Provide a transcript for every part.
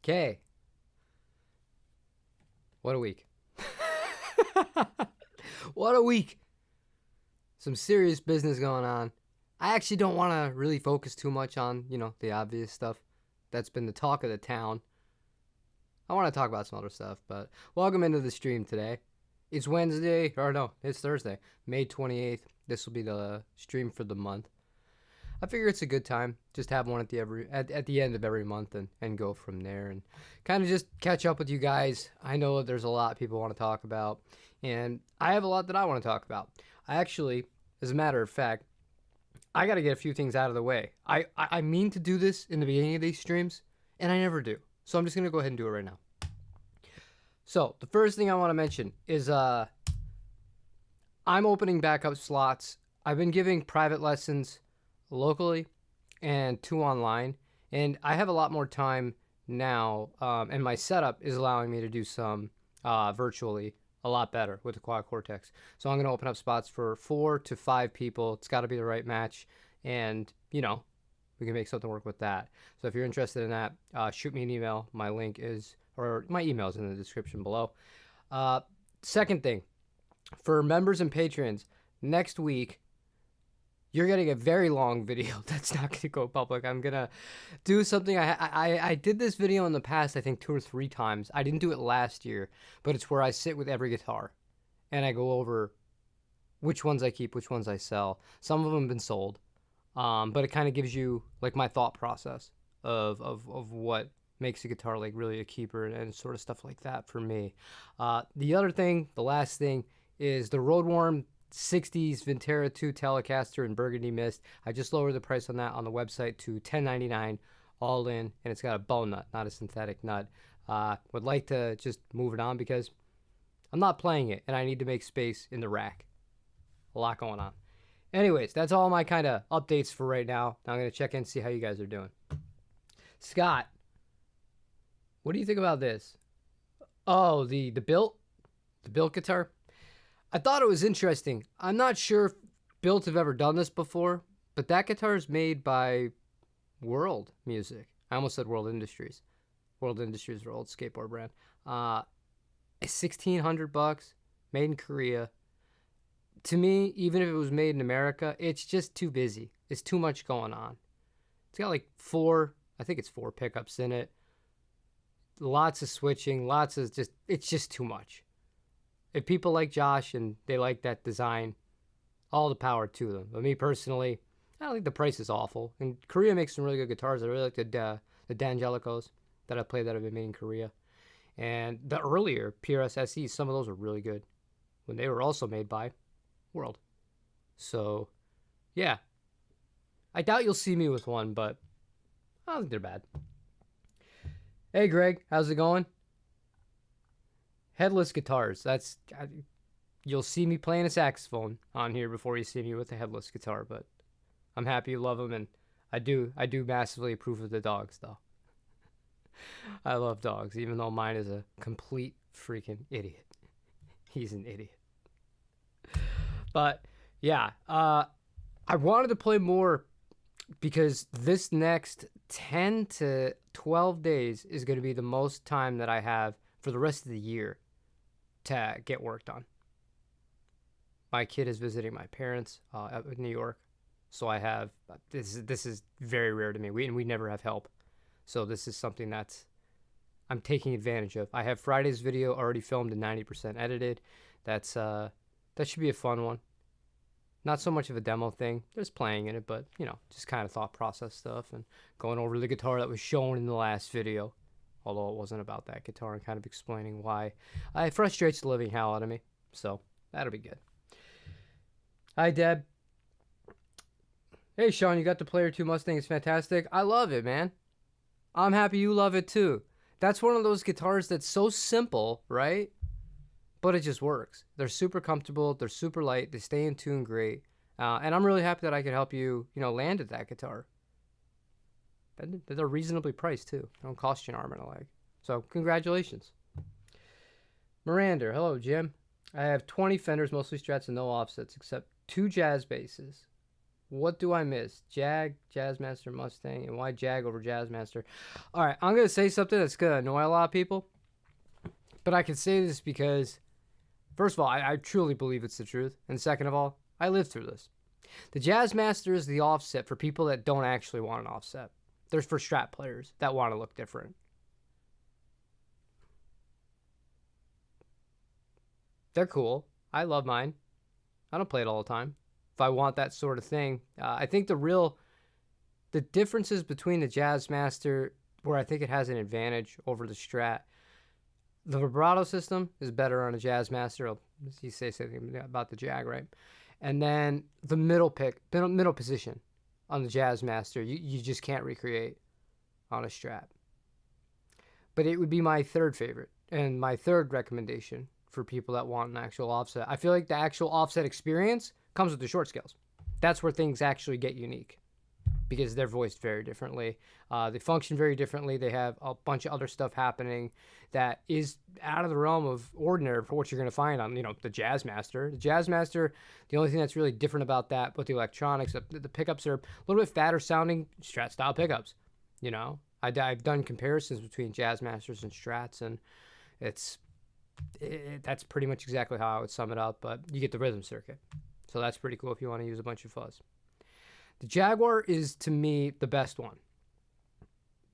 Okay. What a week. What a week. Some serious business going on. I actually don't want to really focus too much on, the obvious stuff that's been the talk of the town. I want to talk about some other stuff, but welcome into the stream today. It's Wednesday, or no, it's Thursday, May 28th. This will be the stream for the month. I figure it's a good time just to have one at the end of every month and go from there and kind of just catch up with you guys. I know there's a lot people want to talk about, and I have a lot that I want to talk about. I actually, as a matter of fact, I got to get a few things out of the way. I mean to do this in the beginning of these streams, and I never do. So I'm just going to go ahead and do it right now. So the first thing I want to mention is I'm opening back up slots. I've been giving private lessons locally and 2 online, and I have a lot more time now, and my setup is allowing me to do some virtually a lot better with the Quad Cortex. So I'm going to open up spots for 4 to 5 people. It's got to be the right match, and we can make something work with that. So if you're interested in that, shoot me an email. My email is in the description below. Second thing, for members and patrons, next week you're getting a very long video that's not going to go public. I'm going to do something. I did this video in the past, I think 2 or 3 times. I didn't do it last year, but it's where I sit with every guitar and I go over which ones I keep, which ones I sell. Some of them have been sold, but it kind of gives you like my thought process of what makes a guitar like really a keeper and sort of stuff like that for me. The last thing is the Roadworm 60s Ventera 2 Telecaster in Burgundy Mist. I just lowered the price on that on the website to $10.99 all in, and it's got a bow nut, not a synthetic nut. Would like to just move it on because I'm not playing it and I need to make space in the rack. A lot going on. Anyways, that's all my kind of updates for right now. Now I'm going to check in and see how you guys are doing. Scott, what do you think about this? Oh, the built guitar. I thought it was interesting. I'm not sure if Built have ever done this before, but that guitar is made by World Music. I almost said World Industries. World Industries is their old skateboard brand. It's $1,600, made in Korea. To me, even if it was made in America, it's just too busy. It's too much going on. It's got like 4 pickups in it. Lots of switching, it's just too much. If people like Josh and they like that design, all the power to them. But me personally, I don't think the price is awful. And Korea makes some really good guitars. I really like the D'Angelicos that I played that have been made in Korea. And the earlier PRS SEs, some of those were really good when they were also made by World. So, yeah. I doubt you'll see me with one, but I don't think they're bad. Hey, Greg, how's it going? Headless guitars. You'll see me playing a saxophone on here before you see me with a headless guitar, but I'm happy you love them, and I do massively approve of the dogs, though. I love dogs, even though mine is a complete freaking idiot. He's an idiot. But, yeah, I wanted to play more because this next 10 to 12 days is going to be the most time that I have for the rest of the year to get work done. My kid is visiting my parents up in New York, so I have this is very rare to me. We never have help, so this is something that's I'm taking advantage of. I have Friday's video already filmed and 90% edited. That should be a fun one. Not so much of a demo thing, just playing in it, but just kind of thought process stuff and going over the guitar that was shown in the last video. Although it wasn't about that guitar, and kind of explaining why it frustrates the living hell out of me. So that'll be good. Hi, Deb. Hey, Sean, you got the Player 2 Mustang. It's fantastic. I love it, man. I'm happy you love it too. That's one of those guitars that's so simple, right? But it just works. They're super comfortable. They're super light. They stay in tune great. And I'm really happy that I could help you, land at that guitar. They're reasonably priced too. They don't cost you an arm and a leg. So congratulations. Miranda, hello Jim. I have 20 Fenders, mostly Strats and no offsets, except 2 jazz basses. What do I miss? Jag, Jazzmaster, Mustang, and why Jag over Jazzmaster? All right, I'm going to say something that's going to annoy a lot of people, but I can say this because, first of all, I truly believe it's the truth, and second of all, I lived through this. The Jazzmaster is the offset for people that don't actually want an offset. There's for Strat players that want to look different. They're cool. I love mine. I don't play it all the time. If I want that sort of thing, I think the differences between the Jazzmaster, where I think it has an advantage over the Strat, the vibrato system is better on a Jazzmaster. You say something about the Jag, right? And then the middle position on the Jazzmaster, you just can't recreate on a Strat. But it would be my third favorite and my third recommendation for people that want an actual offset. I feel like the actual offset experience comes with the short scales. That's where things actually get unique because they're voiced very differently. They function very differently. They have a bunch of other stuff happening that is out of the realm of ordinary for what you're going to find on, the Jazzmaster. The Jazzmaster, the only thing that's really different about that, but the electronics, the pickups are a little bit fatter sounding Strat style pickups. I've done comparisons between Jazzmasters and Strats, and that's pretty much exactly how I would sum it up, but you get the rhythm circuit. So that's pretty cool if you want to use a bunch of fuzz. The Jaguar is, to me, the best one.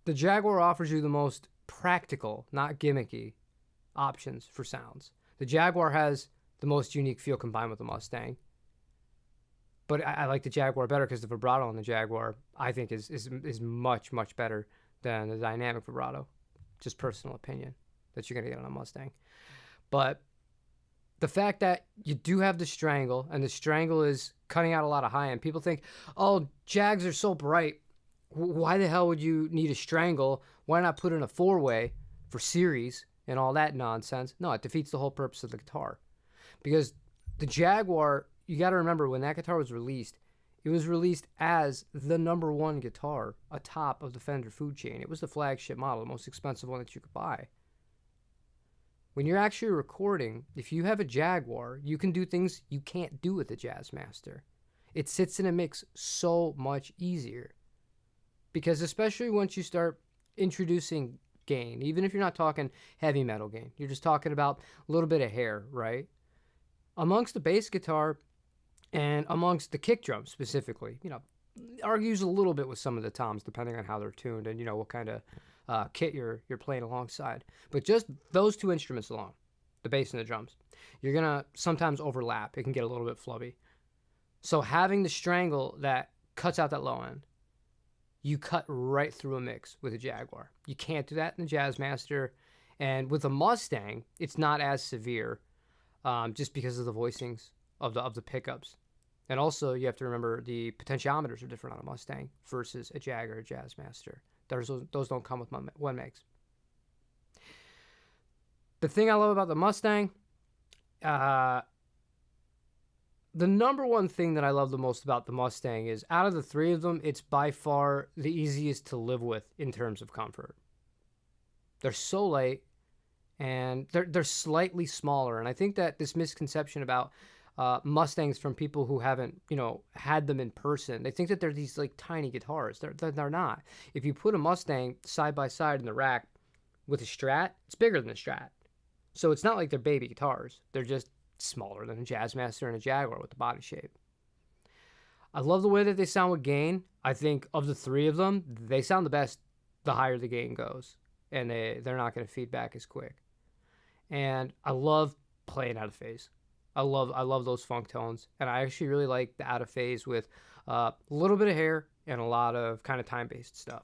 The Jaguar offers you the most practical, not gimmicky, options for sounds. The Jaguar has the most unique feel combined with the Mustang. But I like the Jaguar better because the vibrato on the Jaguar, I think, is much, much better than the dynamic vibrato. Just personal opinion that you're going to get on a Mustang. But the fact that you do have the strangle, and the strangle is cutting out a lot of high end. People think, oh, Jags are so bright. Why the hell would you need a strangle? Why not put in a four-way for series and all that nonsense? No, it defeats the whole purpose of the guitar. Because the Jaguar, you got to remember, when that guitar was released, it was released as the number one guitar atop of the Fender food chain. It was the flagship model, the most expensive one that you could buy. When you're actually recording, if you have a Jaguar, you can do things you can't do with a Jazzmaster. It sits in a mix so much easier. Because especially once you start introducing gain, even if you're not talking heavy metal gain, you're just talking about a little bit of hair, right? Amongst the bass guitar and amongst the kick drum specifically, argues a little bit with some of the toms depending on how they're tuned and, what kind of kit you're playing alongside. But just those two instruments alone, the bass and the drums, you're going to sometimes overlap. It can get a little bit flubby. So having the strangle that cuts out that low end, you cut right through a mix with a Jaguar. You can't do that in the Jazzmaster. And with a Mustang, it's not as severe just because of the voicings of the pickups. And also, you have to remember the potentiometers are different on a Mustang versus a Jag or a Jazzmaster. Those don't come with one megs. The thing I love about the Mustang, the number one thing that I love the most about the Mustang is out of the three of them, it's by far the easiest to live with in terms of comfort. They're so light and they're slightly smaller. And I think that this misconception about Mustangs from people who haven't, had them in person, they think that they're these like tiny guitars. They're not. If you put a Mustang side by side in the rack with a Strat, it's bigger than a Strat. So it's not like they're baby guitars. They're just smaller than a Jazzmaster and a Jaguar with the body shape. I love the way that they sound with gain. I think of the three of them, they sound the best the higher the gain goes. And they're not going to feed back as quick. And I love playing out of phase. I love those funk tones, and I actually really like the out of phase with a little bit of hair and a lot of kind of time-based stuff.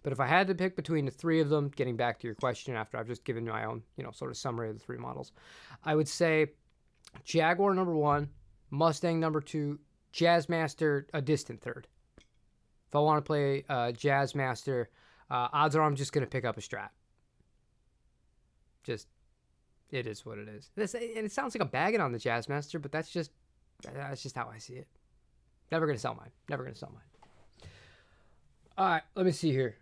But if I had to pick between the three of them, getting back to your question after I've just given my own, sort of summary of the three models, I would say Jaguar number one, Mustang number two, Jazzmaster a distant third. If I want to play Jazzmaster, odds are I'm just going to pick up a Strat. It is what it is. And it sounds like I'm bagging on the Jazzmaster, but that's just how I see it. Never going to sell mine. All right, let me see here.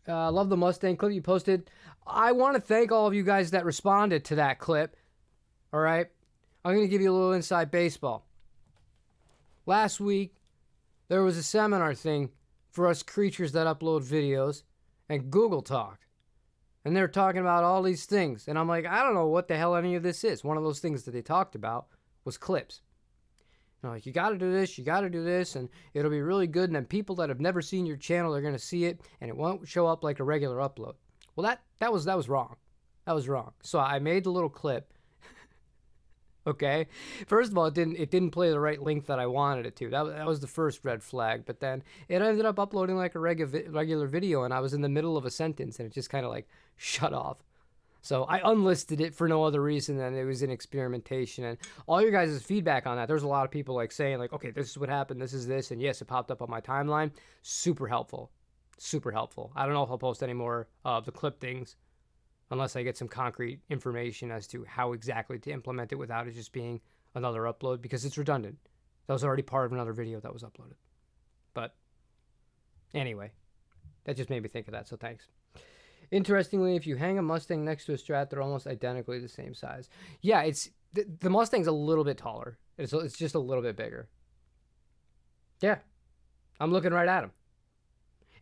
Love the Mustang clip you posted. I want to thank all of you guys that responded to that clip. All right, I'm going to give you a little inside baseball. Last week, there was a seminar thing for us creatures that upload videos, and Google talked. And they're talking about all these things. And I'm like, I don't know what the hell any of this is. One of those things that they talked about was clips. Like, you got to do this, you got to do this, and it'll be really good. And then people that have never seen your channel are going to see it, and it won't show up like a regular upload. Well, that was wrong. That was wrong. So I made the little clip. Okay. First of all, it didn't play the right length that I wanted it to. That was the first red flag. But then it ended up uploading like a regular video, and I was in the middle of a sentence, and it just kind of like shut off. So I unlisted it for no other reason than it was in experimentation. And all your guys' feedback on that, there's a lot of people like saying like, okay, this is what happened, this is this, and yes, it popped up on my timeline. Super helpful. Super helpful. I don't know if I'll post any more of the clip things unless I get some concrete information as to how exactly to implement it without it just being another upload, because it's redundant. That was already part of another video that was uploaded. But anyway, that just made me think of that, so thanks. Interestingly, if you hang a Mustang next to a Strat, they're almost identically the same size. Yeah, it's the Mustang's a little bit taller. It's just a little bit bigger. Yeah, I'm looking right at him.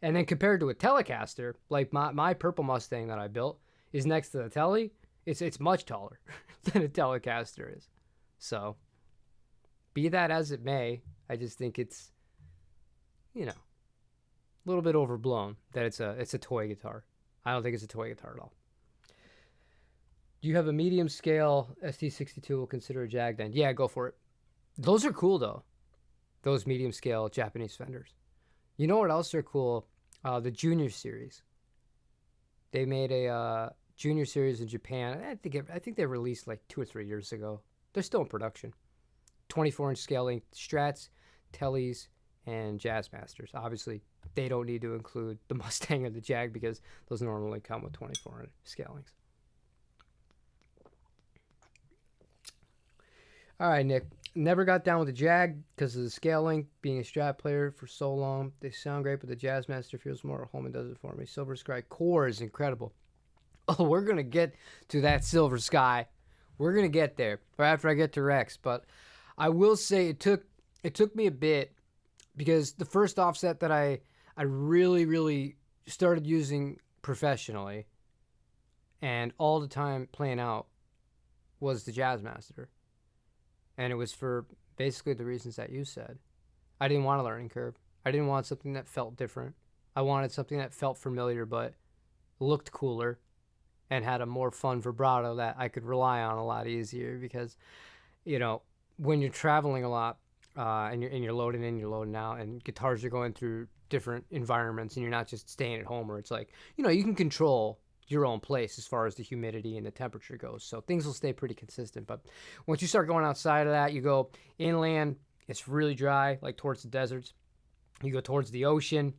And then compared to a Telecaster, like my purple Mustang that I built is next to the Tele, it's much taller than a Telecaster is. So, be that as it may, I just think it's, a little bit overblown that it's a toy guitar. I don't think it's a toy guitar at all. Do you have a medium scale ST62 we'll consider a Jag then? Yeah, go for it. Those are cool though. Those medium scale Japanese Fenders. You know what else are cool? The Junior series. They made a Junior series in Japan. I think they released like 2 or 3 years ago. They're still in production. 24-inch scale length Strats, Teles, and Jazzmasters. Obviously, they don't need to include the Mustang or the Jag because those normally come with 24-inch scale lengths. All right, Nick. Never got down with the Jag because of the scale length. Being a Strat player for so long, they sound great, but the Jazzmaster feels more at home and does it for me. Silver Sky Core is incredible. Oh, we're going to get to that Silver Sky. We're going to get there right after I get to Rex. But I will say it took me a bit because the first offset that I really, really started using professionally and all the time playing out was the Jazzmaster. And it was for basically the reasons that you said. I didn't want a learning curve. I didn't want something that felt different. I wanted something that felt familiar but looked cooler and had a more fun vibrato that I could rely on a lot easier because, when you're traveling a lot and you're loading in, you're loading out, and guitars are going through different environments and you're not just staying at home where it's like, you can control your own place as far as the humidity and the temperature goes. So things will stay pretty consistent. But once you start going outside of that, you go inland, it's really dry, like towards the deserts. You go towards the ocean,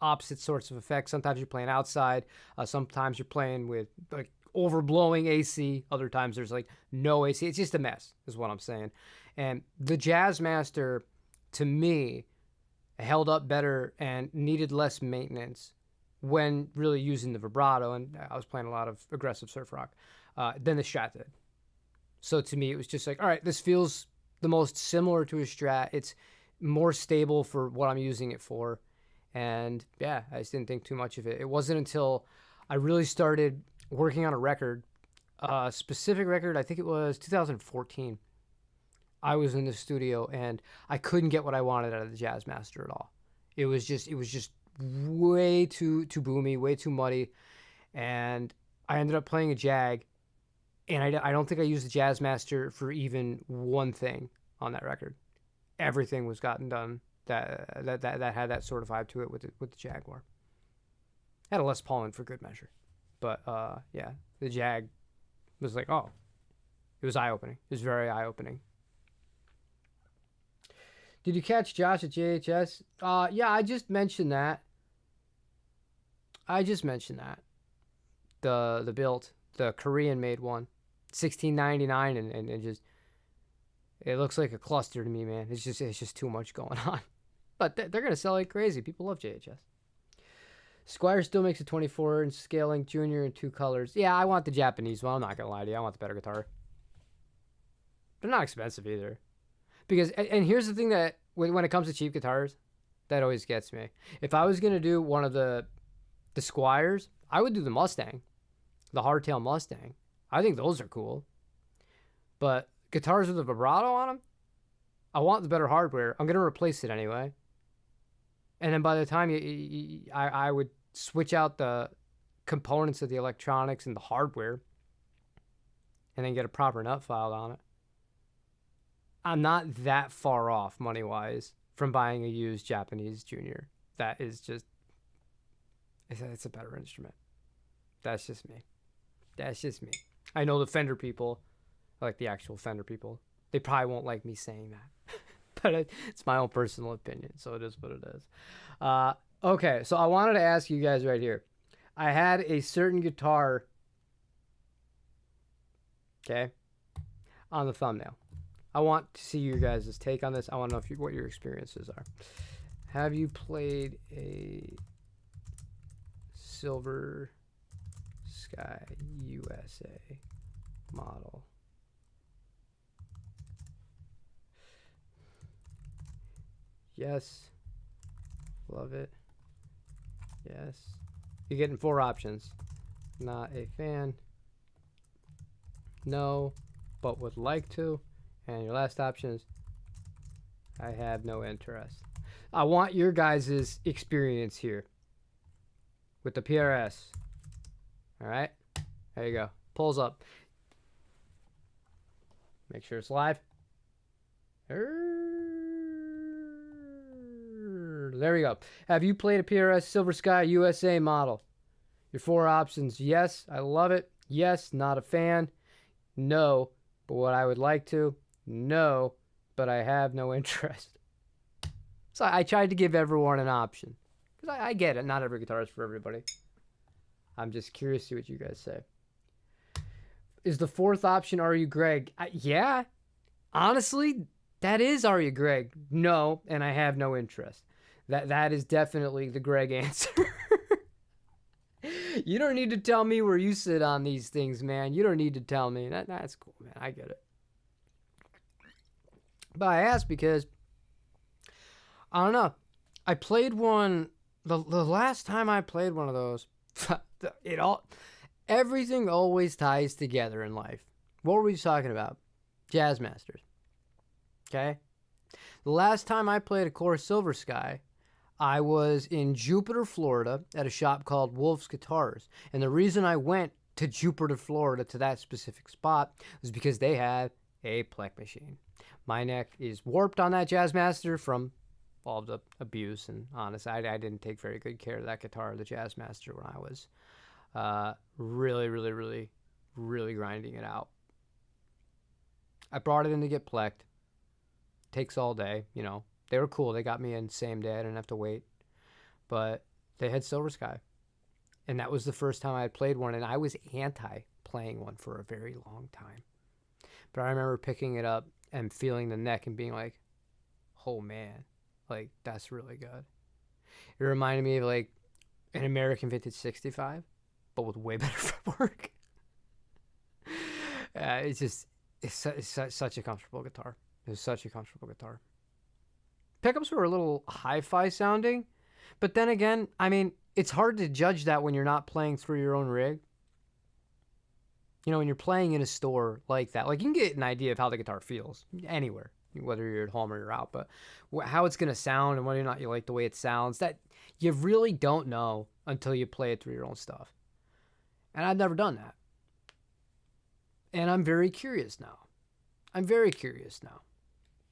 opposite sorts of effects. Sometimes you're playing outside. Sometimes you're playing with like overblowing AC. Other times there's like no AC. It's just a mess is what I'm saying. And the Jazzmaster, to me, held up better and needed less maintenance when really using the vibrato, and I was playing a lot of aggressive surf rock, than the Strat did. So to me, it was just like, all right, this feels the most similar to a Strat. It's more stable for what I'm using it for. And yeah, I just didn't think too much of it. It wasn't until I really started working on a record, a specific record, I think it was 2014. I was in the studio and I couldn't get what I wanted out of the Jazzmaster at all. It was just way too boomy, way too muddy, and I ended up playing a Jag, and I don't think I used the Jazzmaster for even one thing on that record. Everything was gotten done that had that sort of vibe to it with the Jaguar. Had a Les Paul in for good measure, but yeah, the Jag was like, oh, it was eye-opening. It was very eye-opening. Did you catch Josh at JHS? Yeah, I just mentioned that. The build, the Korean made one, $16.99, and just it looks like a cluster to me, man. It's just too much going on. But they're gonna sell like crazy. People love JHS. Squier still makes a 24-inch scaling Junior in 2 colors. Yeah, I want the Japanese one. I'm not gonna lie to you. I want the better guitar. They're not expensive either. Because, and here's the thing that when it comes to cheap guitars, That always gets me. If I was gonna do one of the Squires, I would do the Mustang, the hardtail Mustang. I think those are cool. But guitars with a vibrato on them, I want the better hardware. I'm gonna replace it anyway. And then by the time I would switch out the components of the electronics and the hardware, and then get a proper nut file on it. I'm not that far off money wise from buying a used Japanese Junior. That is just, it's a better instrument. That's just me. That's just me. I know the Fender people, like the actual Fender people, they probably won't like me saying that. But it's my own personal opinion, so it is what it is. Okay, so I wanted to ask you guys right here. I had a certain guitar, okay, on the thumbnail. I want to see your guys' take on this. I want to know what your experiences are. Have you played a Silver Sky USA model? Yes. Love it. Yes. You're getting 4 options. Not a fan. No, but would like to. And your last option is I have no interest. I want your guys' experience here with the PRS. All right? There you go. Pulls up. Make sure it's live. There we go. Have you played a PRS Silver Sky USA model? Your 4 options. Yes, I love it. Yes, not a fan. No, but what I would like to. No, but I have no interest. So I tried to give everyone an option. Because I get it. Not every guitar is for everybody. I'm just curious to see what you guys say. Is the 4th option Are You Greg? Yeah. Honestly, that is Are You Greg? No, and I have no interest. That is definitely the Greg answer. You don't need to tell me where you sit on these things, man. You don't need to tell me. That's cool, man. I get it. But I asked because, I don't know. I played one, the last time I played one of those, everything always ties together in life. What were we talking about? Jazz Masters. Okay? The last time I played a Core Silver Sky, I was in Jupiter, Florida at a shop called Wolf's Guitars. And the reason I went to Jupiter, Florida, to that specific spot was because they had a Plek machine. My neck is warped on that Jazzmaster from all the abuse. And honestly, I didn't take very good care of that guitar, the Jazzmaster, when I was really grinding it out. I brought it in to get plecked. Takes all day, you know. They were cool. They got me in same day. I didn't have to wait. But they had Silver Sky. And that was the first time I had played one. And I was anti-playing one for a very long time. But I remember picking it up and feeling the neck and being like, oh, man. Like, that's really good. It reminded me of, like, an American Vintage 65. But with way better footwork. It's such a comfortable guitar. It's such a comfortable guitar. Pickups were a little hi-fi sounding, but then again, I mean, it's hard to judge that when you're not playing through your own rig. You know, when you're playing in a store like that, like you can get an idea of how the guitar feels anywhere, whether you're at home or you're out, but how it's going to sound and whether or not you like the way it sounds, that you really don't know until you play it through your own stuff. And I've never done that. And I'm very curious now.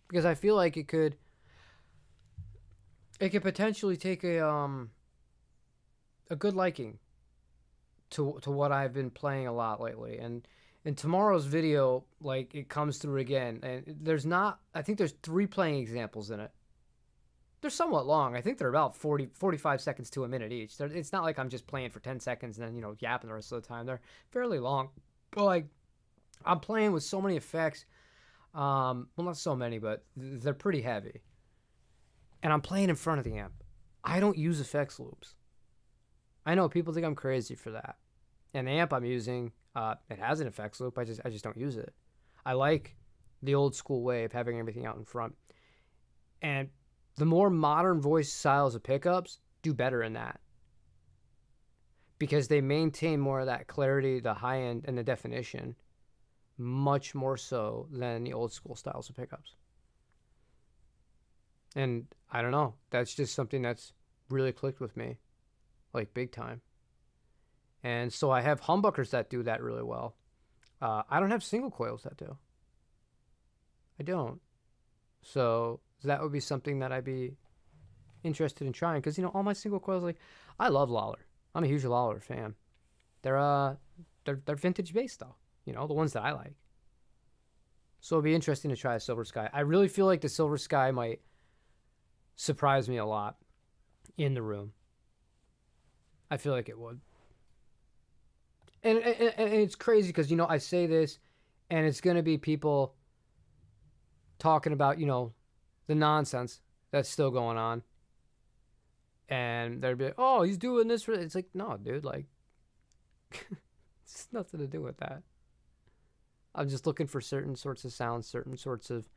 Because I feel like it could potentially take a good liking to what I've been playing a lot lately. And in tomorrow's video, like, it comes through again. And I think there's 3 playing examples in it. They're somewhat long. I think they're about 45 seconds to a minute each. It's not like I'm just playing for 10 seconds and then, you know, yapping the rest of the time. They're fairly long. But, like, I'm playing with so many effects. Well, not so many, but they're pretty heavy. And I'm playing in front of the amp. I don't use effects loops. I know people think I'm crazy for that. And the amp I'm using, it has an effects loop. I just don't use it. I like the old school way of having everything out in front. And The more modern voice styles of pickups do better in that because they maintain more of that clarity, the high end, and the definition, much more so than the old school styles of pickups. And I don't know, that's just something that's really clicked with me, like big time. And so I have humbuckers that do that really well. I don't have single coils that do. I don't. So that would be something that I'd be interested in trying because all my single coils, like I love Lawler. I'm a huge Lawler fan. They're vintage based though. The ones that I like. So it'd be interesting to try a Silver Sky. I really feel like the Silver Sky might surprise me a lot in the room. I feel like it would. And it's crazy because, I say this and it's going to be people talking about, the nonsense that's still going on. And they'll be like, oh, he's doing this. It's like, no, dude, like, it's nothing to do with that. I'm just looking for certain sorts of sounds, certain sorts of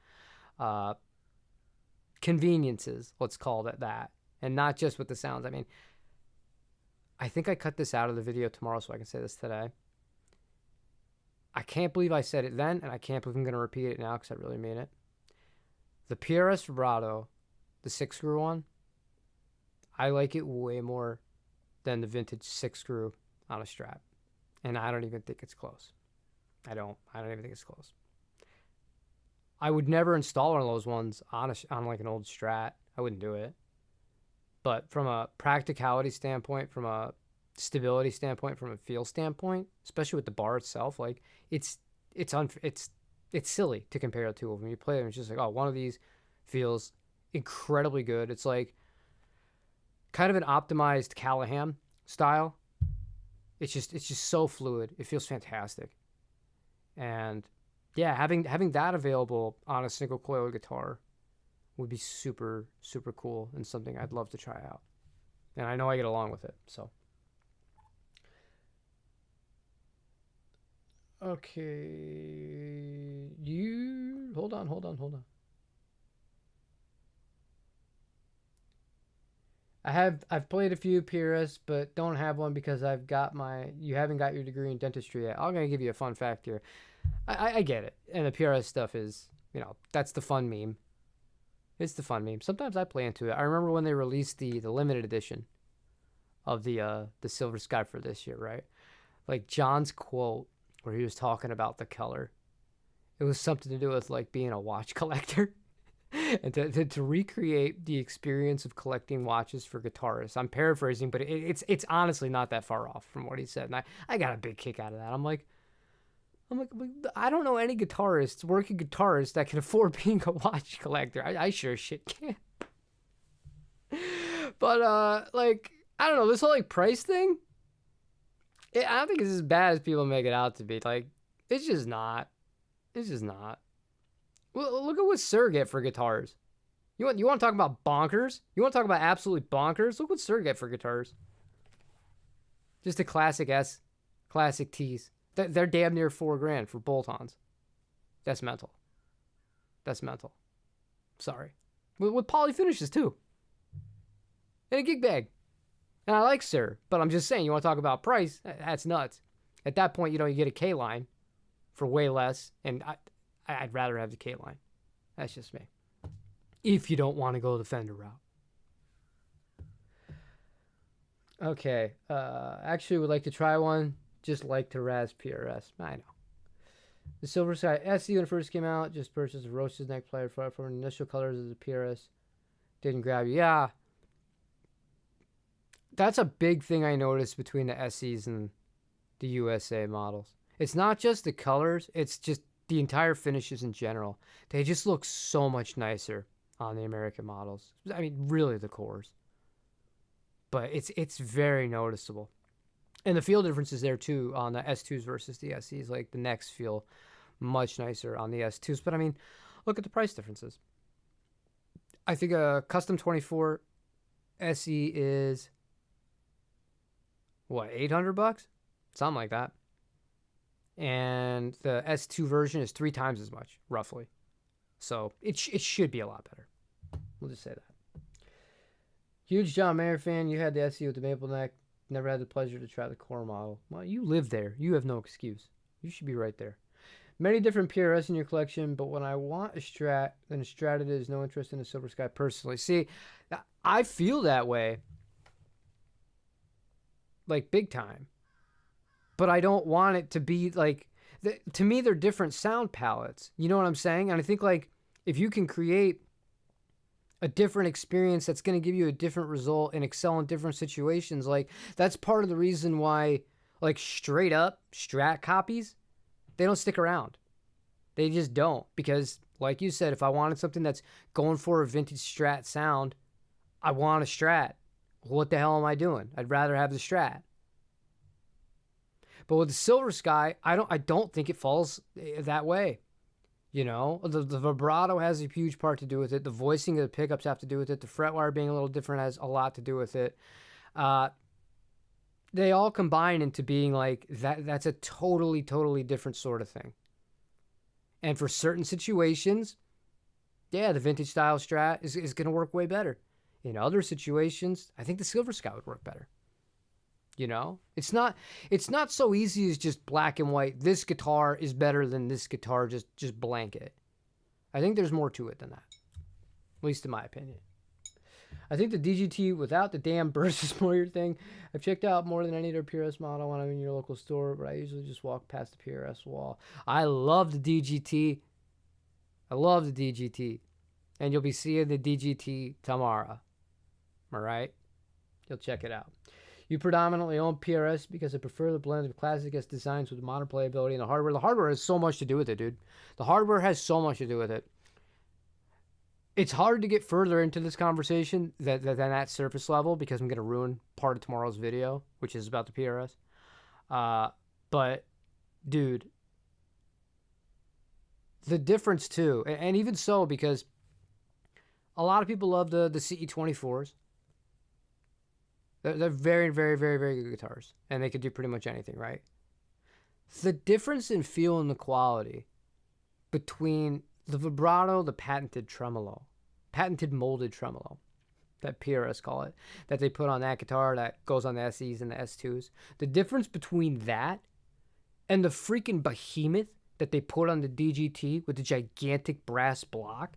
conveniences, let's call it that. And not just with the sounds. I mean, I think I cut this out of the video tomorrow so I can say this today. I can't believe I said it then, and I can't believe I'm going to repeat it now because I really mean it. The PRS vibrato, the 6-screw one, I like it way more than the vintage 6-screw on a Strat. And I don't even think it's close. I don't even think it's close. I would never install one of those ones on like an old Strat. I wouldn't do it. But from a practicality standpoint, from a stability standpoint, from a feel standpoint, especially with the bar itself, like it's silly to compare the two of them. You play them, it's just like, oh, one of these feels incredibly good. It's like kind of an optimized Callahan style. It's just so fluid. It feels fantastic. And yeah, having that available on a single coil guitar would be super, super cool and something I'd love to try out. And I know I get along with it, so. Okay, hold on. I've played a few PRS, but don't have one because you haven't got your degree in dentistry yet. I'm gonna give you a fun fact here. I get it, and the PRS stuff is, that's the fun meme. It's the fun meme. Sometimes I play into it. I remember when they released the limited edition of the Silver Sky for this year, right? Like John's quote where he was talking about the color. It was something to do with like being a watch collector. And to recreate the experience of collecting watches for guitarists. I'm paraphrasing, but it's honestly not that far off from what he said. And I got a big kick out of that. I'm like, I don't know any working guitarists that can afford being a watch collector. I sure shit can. But like, I don't know, this whole like price thing, I don't think it's as bad as people make it out to be. Like, it's just not. Well, look at what Sir get for guitars. You want to talk about bonkers? You want to talk about absolute bonkers? Look what Sir get for guitars. Just a classic S, classic T's. They're damn near $4,000 for bolt-ons. That's mental. Sorry. With poly finishes too. And a gig bag. And I like Sir, but I'm just saying, you want to talk about price? That's nuts. At that point, you get a K-line for way less, and I'd rather have the K-line. That's just me. If you don't want to go the Fender route. Okay. Actually, would like to try one. Just like to razz PRS. I know. The Silver Sky SE when it first came out. Just purchased a Roche's neck player for initial colors of the PRS. Didn't grab you. Yeah. That's a big thing I noticed between the SEs and the USA models. It's not just the colors. It's just the entire finishes in general. They just look so much nicer on the American models. I mean, really the cores. But it's very noticeable. And the feel differences there too on the S2s versus the SEs. Like the necks feel much nicer on the S2s. But I mean, look at the price differences. I think a custom 24 SE is what, $800? Something like that. And the S2 version is 3 times as much, roughly. So it should be a lot better. We'll just say that. Huge John Mayer fan. You had the SE with the maple neck. Never had the pleasure to try the core model. Well, you live there. You have no excuse. You should be right there. Many different PRS in your collection, but when I want a Strat, then a Strat it is. No interest in a Silver Sky personally. See, I feel that way, like big time. But I don't want it to be like, to me, they're different sound palettes. You know what I'm saying? And I think like if you can create a different experience that's going to give you a different result and excel in different situations, like that's part of the reason why like straight up Strat copies, they don't stick around. They just don't, because like you said, if I wanted something that's going for a vintage Strat sound, I want a Strat. What the hell am I doing? I'd rather have the Strat. But with the Silver Sky, I don't think it falls that way. You know, the vibrato has a huge part to do with it. The voicing of the pickups have to do with it. The fretwire being a little different has a lot to do with it. They all combine into being like that. That's a totally, totally different sort of thing. And for certain situations, yeah, the vintage style Strat is going to work way better. In other situations, I think the Silver Sky would work better. You know, it's not so easy as just black and white. This guitar is better than this guitar, just blanket. I think there's more to it than that, at least in my opinion. I think the DGT without the damn burst is more your thing. I've checked out more than any other PRS model when I'm in your local store, but I usually just walk past the PRS wall. I love the DGT. I love the DGT. And you'll be seeing the DGT tomorrow. All right? You'll check it out. You predominantly own PRS because I prefer the blend of classic S designs with modern playability and the hardware. The hardware has so much to do with it, dude. The hardware has so much to do with it. It's hard to get further into this conversation than that surface level because I'm going to ruin part of tomorrow's video, which is about the PRS. But, dude, the difference too, and even so, because a lot of people love the CE24s. They're very, very, very, very good guitars, and they could do pretty much anything, right? The difference in feel and the quality between the vibrato, the patented tremolo, patented molded tremolo, that PRS call it, that they put on that guitar that goes on the SEs and the S2s, the difference between that and the freaking behemoth that they put on the DGT with the gigantic brass block,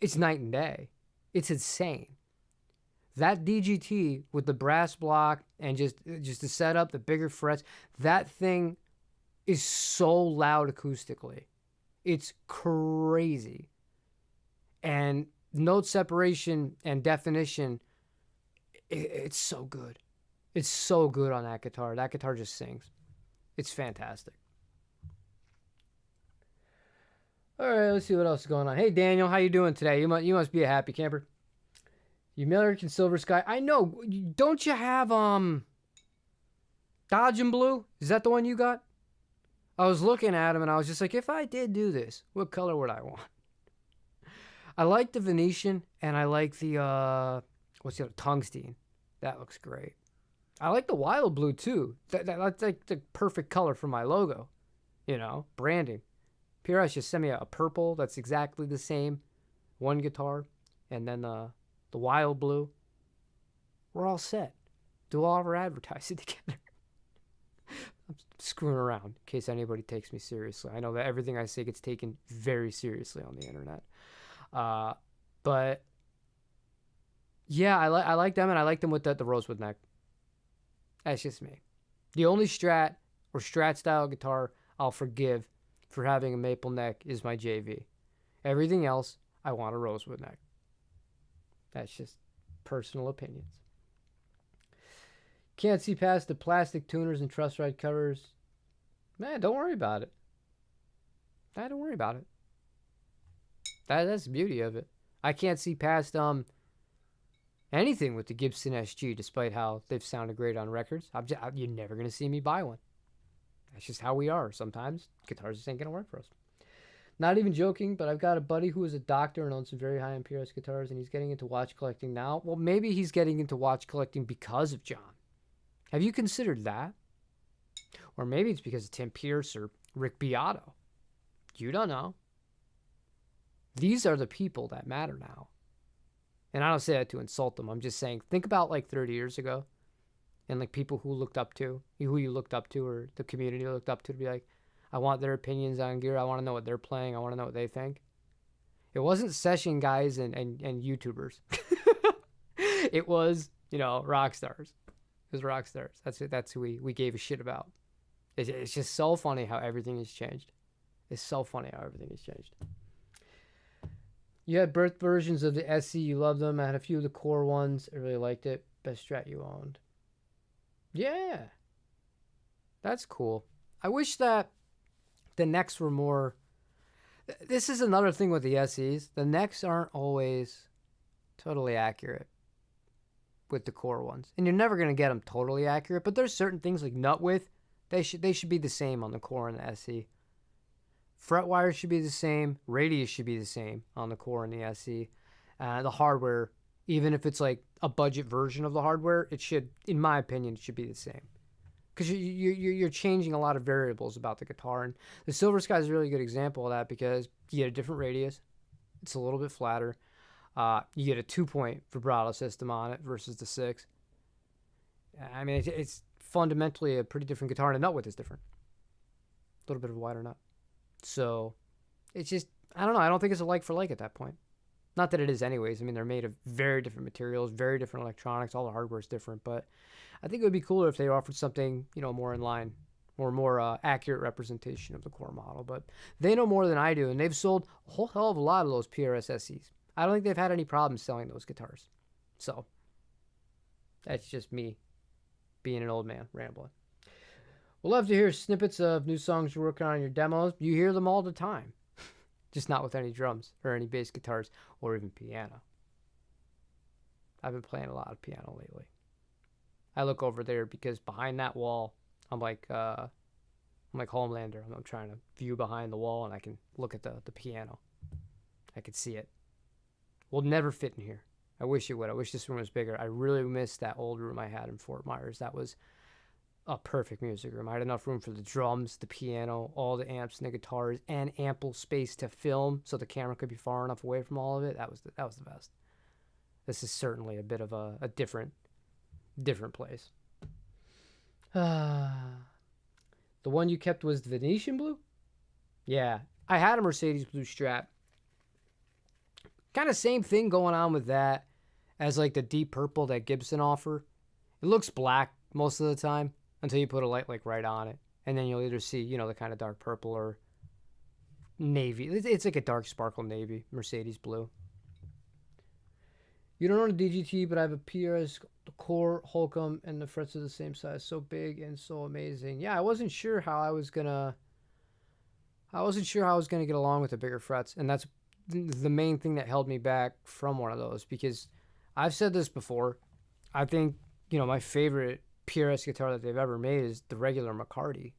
it's night and day. It's insane. That DGT with the brass block and just the setup, the bigger frets, that thing is so loud acoustically. It's crazy. And note separation and definition, it's so good. It's so good on that guitar. That guitar just sings. It's fantastic. All right, let's see what else is going on. Hey, Daniel, how you doing today? You must be a happy camper. You American Silver Sky. I know. Don't you have Dodge and Blue? Is that the one you got? I was looking at them and I was just like, if I did do this, what color would I want? I like the Venetian and I like the what's the other, tungsten. That looks great. I like the Wild Blue too. That's like the perfect color for my logo. You know, branding. PRS just sent me a purple that's exactly the same. One guitar. And then the Wild Blue. We're all set. Do all of our advertising together. I'm screwing around in case anybody takes me seriously. I know that everything I say gets taken very seriously on the internet. But yeah, I like them, and I like them with the rosewood neck. That's just me. The only Strat or Strat style guitar I'll forgive for having a maple neck is my JV. Everything else, I want a rosewood neck. That's just personal opinions. Can't see past the plastic tuners and truss rod covers. Man, don't worry about it. Don't worry about it. That's the beauty of it. I can't see past anything with the Gibson SG, despite how they've sounded great on records. You're never going to see me buy one. That's just how we are. Sometimes guitars just ain't going to work for us. Not even joking, but I've got a buddy who is a doctor and owns some very high-end PRS guitars, and he's getting into watch collecting now. Well, maybe he's getting into watch collecting because of John. Have you considered that? Or maybe it's because of Tim Pierce or Rick Beato. You don't know. These are the people that matter now. And I don't say that to insult them. I'm just saying, think about like 30 years ago and like people who looked up to, who you looked up to, or the community looked up to be like, I want their opinions on gear. I want to know what they're playing. I want to know what they think. It wasn't session guys and YouTubers. It was, rock stars. It was rock stars. That's it. That's who we gave a shit about. It's just so funny how everything has changed. It's so funny how everything has changed. You had birth versions of the SE. You loved them. I had a few of the core ones. I really liked it. Best strat you owned. Yeah. That's cool. I wish that the necks were more... This is another thing with the SEs. The necks aren't always totally accurate with the core ones. And you're never going to get them totally accurate, but there's certain things like nut width, they should be the same on the core and the SE. Fret wires should be the same. Radius should be the same on the core and the SE. The hardware, even if it's like a budget version of the hardware, it should, in my opinion, it should be the same. Because you're changing a lot of variables about the guitar. And the Silver Sky is a really good example of that because you get a different radius. It's a little bit flatter. You get a 2-point vibrato system on it versus the 6. I mean, it's fundamentally a pretty different guitar, and the nut width is different. A little bit of a wider nut. So it's just, I don't know. I don't think it's a like for like at that point. Not that it is anyways. I mean, they're made of very different materials, very different electronics. All the hardware is different. But I think it would be cooler if they offered something, more in line or more accurate representation of the core model. But they know more than I do, and they've sold a whole hell of a lot of those PRS SEs. I don't think they've had any problems selling those guitars. So that's just me being an old man rambling. We'll love to hear snippets of new songs you're working on your demos. You hear them all the time. Just not with any drums or any bass guitars or even piano. I've been playing a lot of piano lately. I look over there because behind that wall, I'm like Homelander. I'm trying to view behind the wall and I can look at the piano. I can see it. Will never fit in here. I wish it would. I wish this room was bigger. I really miss that old room I had in Fort Myers. That was a perfect music room. I had enough room for the drums, the piano, all the amps and the guitars, and ample space to film so the camera could be far enough away from all of it. That was the best. This is certainly a bit of a different place. The one you kept was the Venetian blue? Yeah. I had a Mercedes blue Strat. Kind of same thing going on with that as like the deep purple that Gibson offer. It looks black most of the time until you put a light like right on it. And then you'll either see, the kind of dark purple or navy. It's like a dark sparkle navy, Mercedes blue. You don't own a DGT, but I have a PRS core Holcomb and the frets are the same size. So big and so amazing. Yeah, I wasn't sure how I was gonna get along with the bigger frets. And that's the main thing that held me back from one of those, because I've said this before. I think, my favorite PRS guitar that they've ever made is the regular McCarty.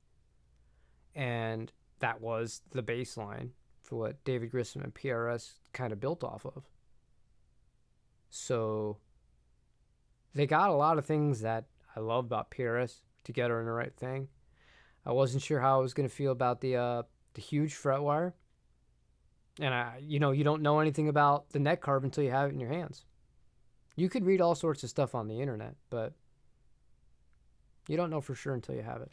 And that was the baseline for what David Grissom and PRS kind of built off of. So they got a lot of things that I love about PRS together in the right thing. I wasn't sure how I was going to feel about the huge fret wire. And you don't know anything about the neck carve until you have it in your hands. You could read all sorts of stuff on the internet, but you don't know for sure until you have it.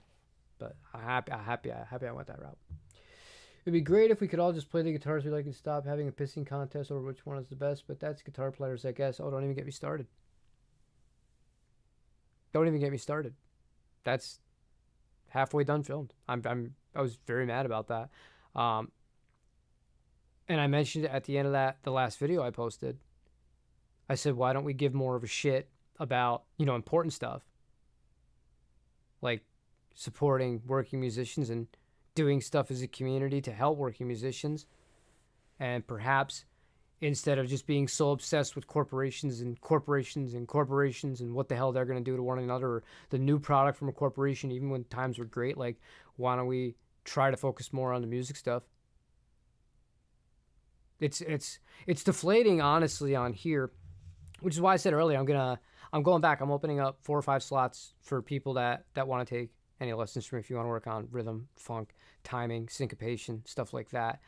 But I'm happy I went that route. It'd be great if we could all just play the guitars we like and stop having a pissing contest over which one is the best, but that's guitar players, I guess. Oh, don't even get me started. Don't even get me started. That's halfway done filmed. I was very mad about that. And I mentioned it at the end of the last video I posted. I said, why don't we give more of a shit about, important stuff? Like supporting working musicians and doing stuff as a community to help working musicians. And perhaps instead of just being so obsessed with corporations and what the hell they're going to do to one another, or the new product from a corporation, even when times were great, like, why don't we try to focus more on the music stuff? It's deflating, honestly, on here, which is why I said earlier, I'm going back. I'm opening up 4 or 5 slots for people that want to take any lessons from me. If you want to work on rhythm, funk, timing, syncopation, stuff like that,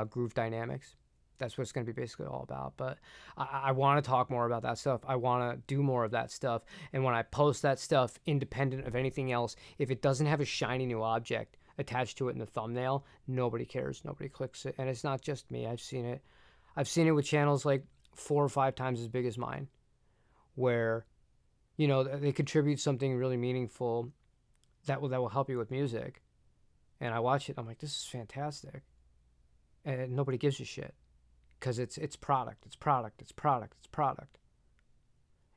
groove dynamics. That's what it's going to be basically all about. But I want to talk more about that stuff. I want to do more of that stuff. And when I post that stuff, independent of anything else, if it doesn't have a shiny new object attached to it in the thumbnail, nobody cares. Nobody clicks it. And it's not just me. I've seen it. I've seen it with channels like 4 or 5 times as big as mine, where, you know, they contribute something really meaningful that will help you with music. And I watch it. I'm like, this is fantastic. And nobody gives a shit. Because it's product, it's product, it's product, it's product.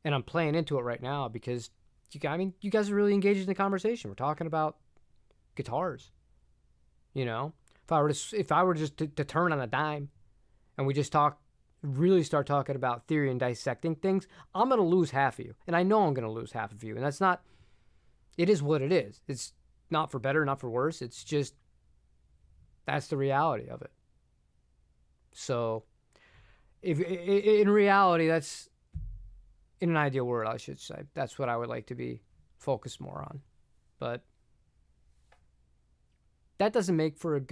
And I'm playing into it right now because you guys are really engaged in the conversation. We're talking about guitars. You know, if I were just to turn on a dime and we just really start talking about theory and dissecting things, I'm gonna lose half of you, and I know I'm gonna lose half of you, and that's not. It is what it is. It's not for better, not for worse. It's just that's the reality of it. So. If in reality, that's in an ideal world, I should say. That's what I would like to be focused more on. But that doesn't make for as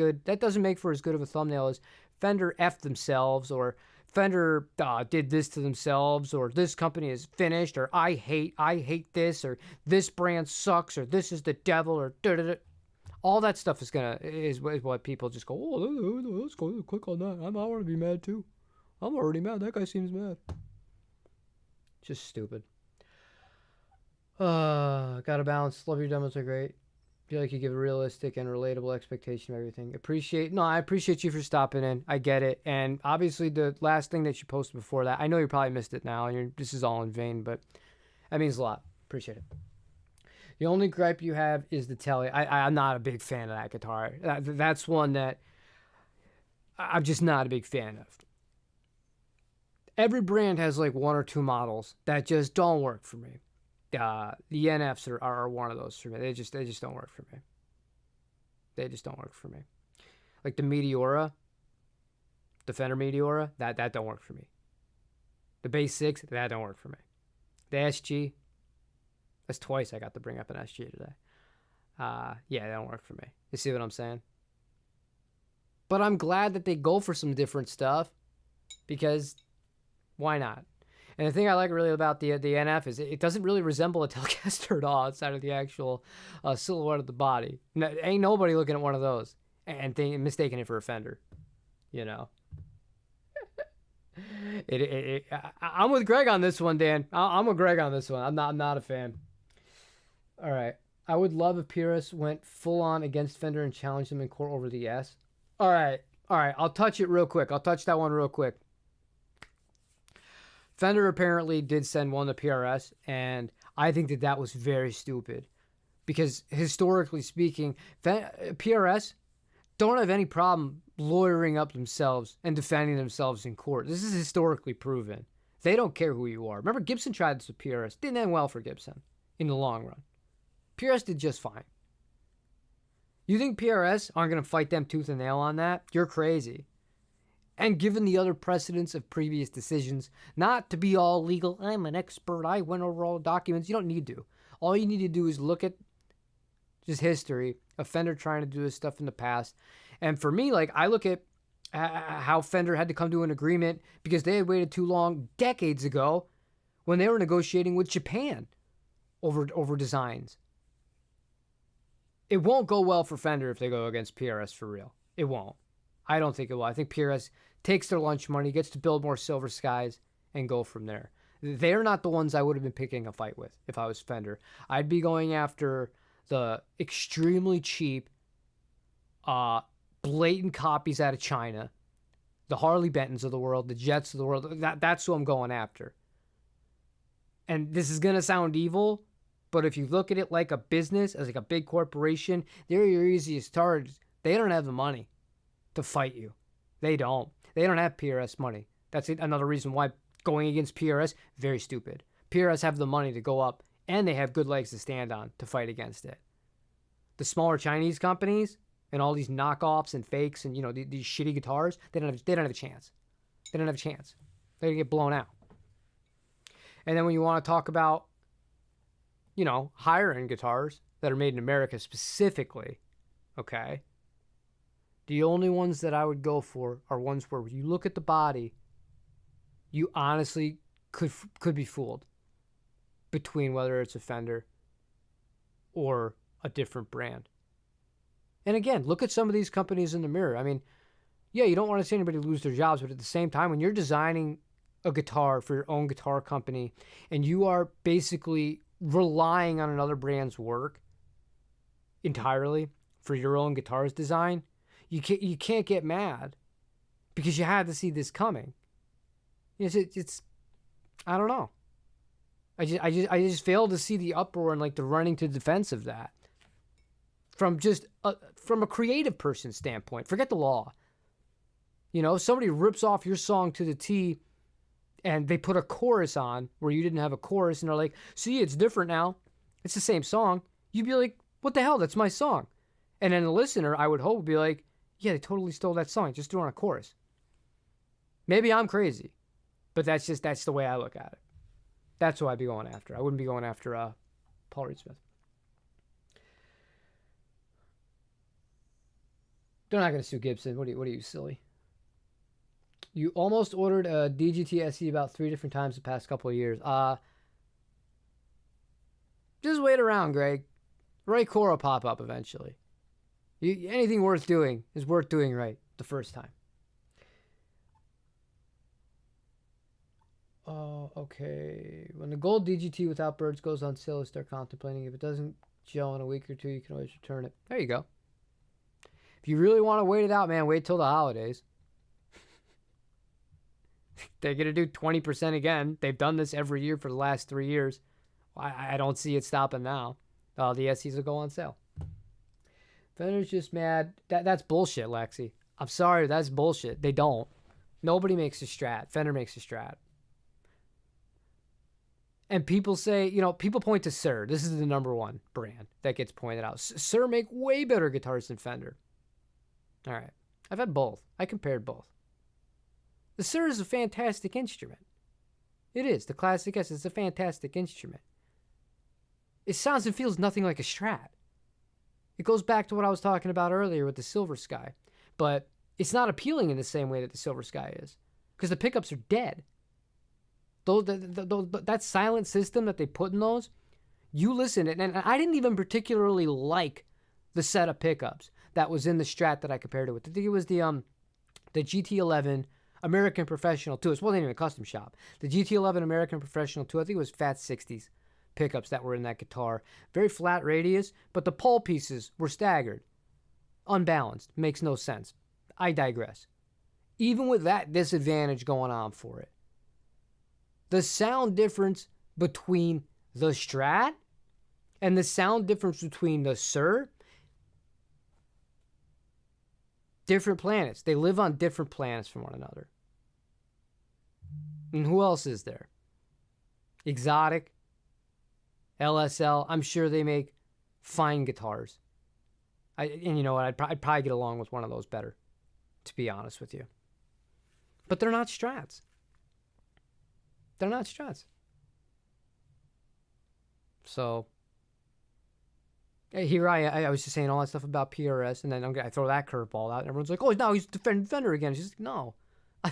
good of a thumbnail as Fender F themselves, or Fender did this to themselves, or this company is finished, or I hate this, or this brand sucks, or this is the devil, or da-da-da. All that stuff is what people just go, oh, let's go click on that. I want to be mad too. I'm already mad. That guy seems mad. Just stupid. Gotta balance. Love your demos are great. Feel like you give a realistic and relatable expectation of everything. I appreciate you for stopping in. I get it. And obviously the last thing that you posted before that, I know you probably missed it now, and this is all in vain, but that means a lot. Appreciate it. The only gripe you have is the telly. I'm not a big fan of that guitar. That's one that I'm just not a big fan of. Every brand has like 1 or 2 models that just don't work for me. The NFs are one of those for me. They just don't work for me. They just don't work for me. Like the Meteora, the Fender Meteora, that don't work for me. The Bass 6, that don't work for me. The SG, that's twice I got to bring up an SG today. Yeah, that don't work for me. You see what I'm saying? But I'm glad that they go for some different stuff, because why not? And the thing I like really about the NF is it doesn't really resemble a Telecaster at all outside of the actual silhouette of the body. Ain't nobody looking at one of those and mistaking it for a Fender, you know. I'm with Greg on this one, Dan. I'm with Greg on this one. I'm not a fan. All right. I would love if PRS went full on against Fender and challenged them in court over the S. All right. I'll touch it real quick. I'll touch that one real quick. Fender apparently did send one to PRS, and I think that was very stupid. Because historically speaking, PRS don't have any problem lawyering up themselves and defending themselves in court. This is historically proven. They don't care who you are. Remember, Gibson tried this with PRS. Didn't end well for Gibson in the long run. PRS did just fine. You think PRS aren't going to fight them tooth and nail on that? You're crazy. And given the other precedents of previous decisions, not to be all legal, I'm an expert, I went over all the documents. You don't need to. All you need to do is look at just history of Fender trying to do this stuff in the past. And for me, like, I look at how Fender had to come to an agreement because they had waited too long decades ago when they were negotiating with Japan over designs. It won't go well for Fender if they go against PRS for real. It won't. I don't think it will. I think PRS takes their lunch money, gets to build more Silver Skies, and go from there. They're not the ones I would have been picking a fight with if I was Fender. I'd be going after the extremely cheap, blatant copies out of China, the Harley Bentons of the world, the Jets of the world. That's who I'm going after. And this is going to sound evil, but if you look at it like a business, as like a big corporation, they're your easiest targets. They don't have the money to fight you. They don't. They don't have PRS money. That's another reason why going against PRS, very stupid. PRS have the money to go up, and they have good legs to stand on to fight against it. The smaller Chinese companies and all these knockoffs and fakes and, you know, these shitty guitars, they don't have a chance. They don't have a chance. They're going to get blown out. And then when you want to talk about, you know, higher end guitars that are made in America specifically, okay, The only ones that I would go for are ones where you look at the body, you honestly could be fooled between whether it's a Fender or a different brand. And again, look at some of these companies in the mirror. I mean, yeah, you don't want to see anybody lose their jobs, but at the same time, when you're designing a guitar for your own guitar company and you are basically relying on another brand's work entirely for your own guitar's design, you can't get mad because you had to see this coming. It's I don't know. I just fail to see the uproar and like the running to defense of that from a creative person's standpoint. Forget the law. Somebody rips off your song to the T and they put a chorus on where you didn't have a chorus and they're like, see, it's different now. It's the same song. You'd be like, what the hell? That's my song. And then the listener, I would hope, would be like, yeah, they totally stole that song. Just threw on a chorus. Maybe I'm crazy, but that's the way I look at it. That's who I'd be going after. I wouldn't be going after Paul Reed Smith. They're not going to sue Gibson. What are you, silly? You almost ordered a DGT SE about 3 different times the past couple of years. Just wait around, Greg. Right core will pop up eventually. Anything worth doing is worth doing right the first time. Oh, okay. When the gold DGT without birds goes on sale, you start contemplating. If it doesn't gel in a week or two, you can always return it. There you go. If you really want to wait it out, man, wait till the holidays. They're going to do 20% again. They've done this every year for the last 3 years. I don't see it stopping now. The SEs will go on sale. Fender's just mad. That's bullshit, Lexi. I'm sorry, that's bullshit. They don't. Nobody makes a Strat. Fender makes a Strat. And people say, people point to Sir. This is the number one brand that gets pointed out. Sir make way better guitars than Fender. All right. I've had both. I compared both. The Sir is a fantastic instrument. It is. The Classic S is a fantastic instrument. It sounds and feels nothing like a Strat. It goes back to what I was talking about earlier with the Silver Sky. But it's not appealing in the same way that the Silver Sky is. Because the pickups are dead. That silent system that they put in those, you listen, and I didn't even particularly like the set of pickups that was in the Strat that I compared it with. I think it was the GT11 American Professional 2. It wasn't even a custom shop. The GT11 American Professional 2, I think it was Fat 60s pickups that were in that guitar. Very flat radius, but the pole pieces were staggered. Unbalanced. Makes no sense. I digress. Even with that disadvantage going on for it, the sound difference between the Strat and the sound difference between the Sir, different planets. They live on different planets from one another. And who else is there? Exotic, LSL. I'm sure they make fine guitars. And you know what? I'd probably get along with one of those better, to be honest with you. But they're not Strats. They're not Strats. So, here I was just saying all that stuff about PRS, and then I throw that curveball out, and everyone's like, oh, now he's defending Fender again. It's just, no. I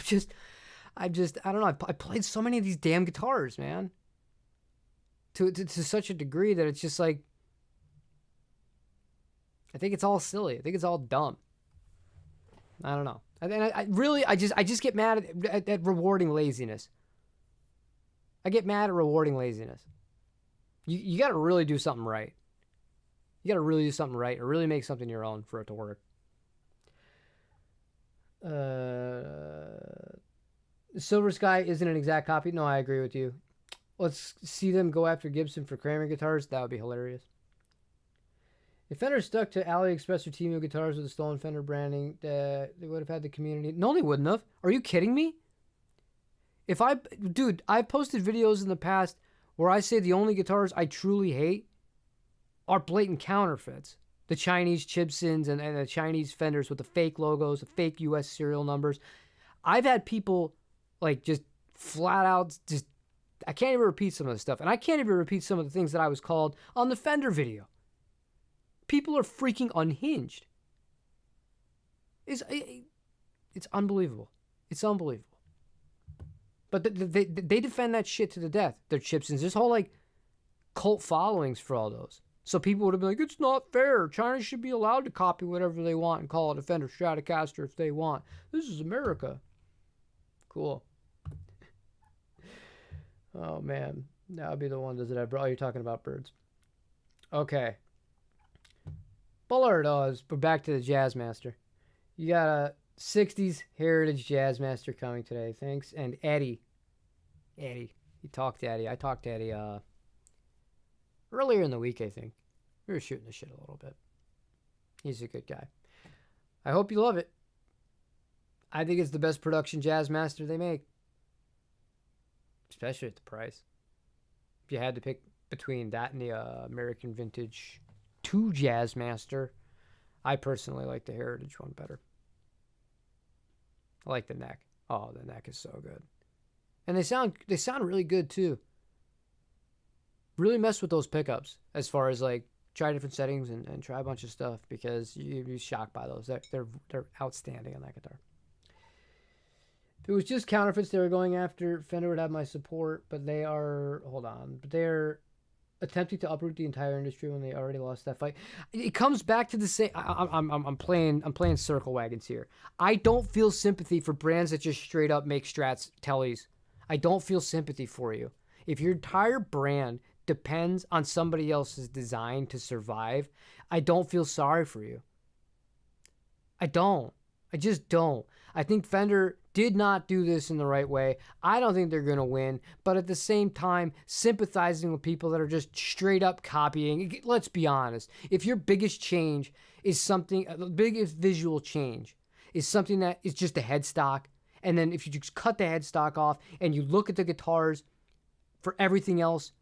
don't know. I played so many of these damn guitars, man. To such a degree that it's just like, I think it's all silly. I think it's all dumb. I don't know. I just get mad at rewarding laziness. I get mad at rewarding laziness. You got to really do something right. You got to really do something right or really make something your own for it to work. Silver Sky isn't an exact copy. No, I agree with you. Let's see them go after Gibson for Kramer guitars. That would be hilarious. If Fender stuck to AliExpress or Temu guitars with the stolen Fender branding, they would have had the community. No, they wouldn't have. Are you kidding me? I've posted videos in the past where I say the only guitars I truly hate are blatant counterfeits. The Chinese Chibsons and the Chinese Fenders with the fake logos, the fake US serial numbers. I've had people like just flat out just, I can't even repeat some of the stuff. And I can't even repeat some of the things that I was called on the Fender video. People are freaking unhinged. It's unbelievable. It's unbelievable. But they defend that shit to the death. Their Chipsons. This whole like cult followings for all those. So people would have been like, it's not fair. China should be allowed to copy whatever they want and call it a Fender Stratocaster if they want. This is America. Cool. Oh man, that would be the one that I brought. Oh, you're talking about birds. Okay. Bullard, we're back to the Jazzmaster. You got a 60s Heritage Jazzmaster coming today. Thanks. And Eddie. You talked to Eddie. I talked to Eddie earlier in the week, I think. We were shooting the shit a little bit. He's a good guy. I hope you love it. I think it's the best production Jazzmaster they make. Especially at the price. If you had to pick between that and the American Vintage 2 Jazzmaster, I personally like the Heritage one better. I like the neck. Oh, the neck is so good. And they sound really good too. Really mess with those pickups as far as like try different settings and try a bunch of stuff because you'd be shocked by those. They're outstanding on that guitar. If it was just counterfeits they were going after, Fender would have my support, but they're attempting to uproot the entire industry when they already lost that fight. It comes back to the same. I'm playing circle wagons here. I don't feel sympathy for brands that just straight up make Strats tellies. I don't feel sympathy for you. If your entire brand depends on somebody else's design to survive, I don't feel sorry for you. I don't. I just don't. I think Fender did not do this in the right way. I don't think they're going to win, but at the same time, sympathizing with people that are just straight up copying. Let's be honest. If your biggest change is something, the biggest visual change is something that is just a headstock, and then if you just cut the headstock off and you look at the guitars for everything else,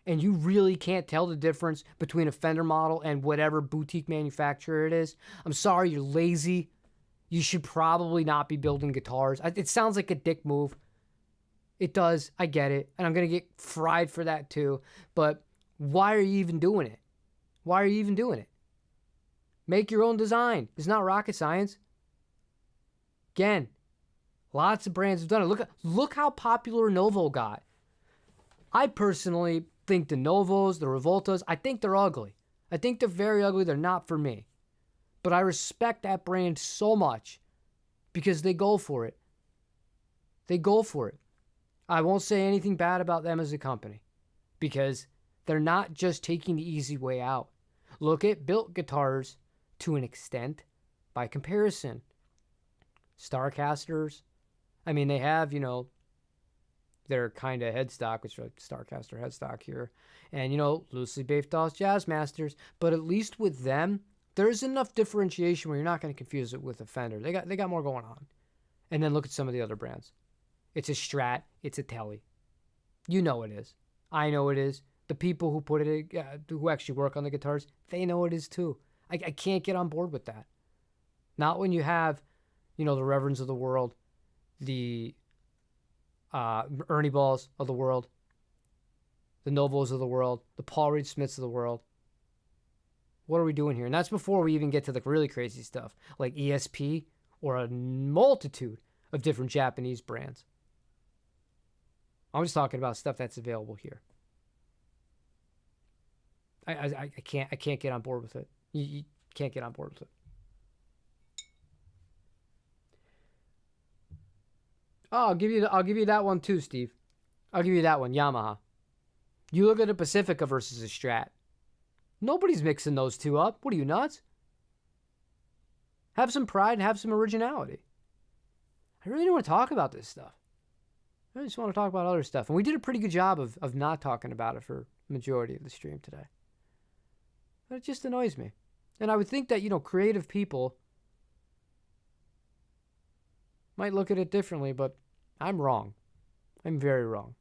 and you really can't tell the difference between a Fender model and whatever boutique manufacturer it is, I'm sorry, you're lazy. You should probably not be building guitars. It sounds like a dick move. It does. I get it. And I'm going to get fried for that too. But why are you even doing it? Why are you even doing it? Make your own design. It's not rocket science. Again, lots of brands have done it. Look how popular Novo got. I personally think the Novos, the Revoltas, I think they're ugly. I think they're very ugly. They're not for me. But I respect that brand so much because they go for it. They go for it. I won't say anything bad about them as a company because they're not just taking the easy way out. Look at built guitars to an extent by comparison. Starcasters, I mean, they have, their kind of headstock, which are like Starcaster headstock here, and, loosely based off Jazzmasters, but at least with them, there's enough differentiation where you're not going to confuse it with a Fender. They got more going on. And then look at some of the other brands. It's a Strat. It's a Telly. You know it is. I know it is. The people who put it, who actually work on the guitars, they know it is too. I can't get on board with that. Not when you have, the Reverends of the world, the Ernie Balls of the world, the Novos of the world, the Paul Reed Smiths of the world. What are we doing here? And that's before we even get to the really crazy stuff like ESP or a multitude of different Japanese brands. I'm just talking about stuff that's available here. I can't get on board with it. You can't get on board with it. Oh, I'll give you that one too, Steve. I'll give you that one, Yamaha. You look at a Pacifica versus a Strat. Nobody's mixing those two up. What are you, nuts? Have some pride and have some originality. I really don't want to talk about this stuff. I just want to talk about other stuff. And we did a pretty good job of not talking about it for the majority of the stream today. But it just annoys me. And I would think that, creative people might look at it differently, but I'm wrong. I'm very wrong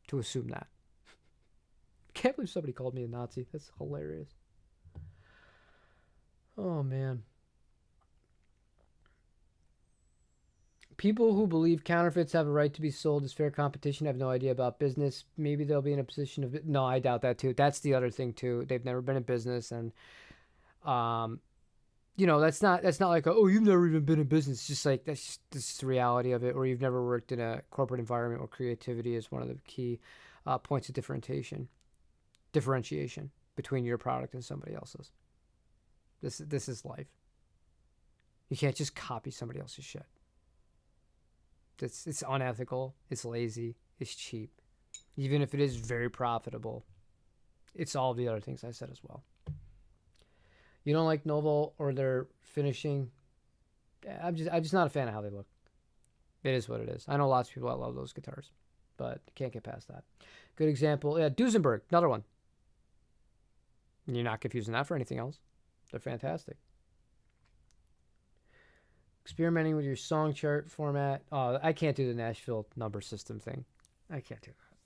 to assume that. Can't believe somebody called me a Nazi. That's hilarious. Oh, man. People who believe counterfeits have a right to be sold as fair competition have no idea about business. Maybe they'll be in a position of... No, I doubt that too. That's the other thing too. They've never been in business, and that's not like oh, you've never even been in business. It's just like that's just the reality of it, or you've never worked in a corporate environment where creativity is one of the key points of differentiation between your product and somebody else's. This is life. You can't just copy somebody else's shit. It's unethical. It's lazy. It's cheap. Even if it is very profitable, it's all the other things I said as well. You don't like Novo or their finishing? I'm just not a fan of how they look. It is what it is. I know lots of people that love those guitars, but can't get past that. Good example, yeah, Duesenberg, another one. You're not confusing that for anything else. They're fantastic. Experimenting with your song chart format. Oh, I can't do the Nashville number system thing. I can't do that.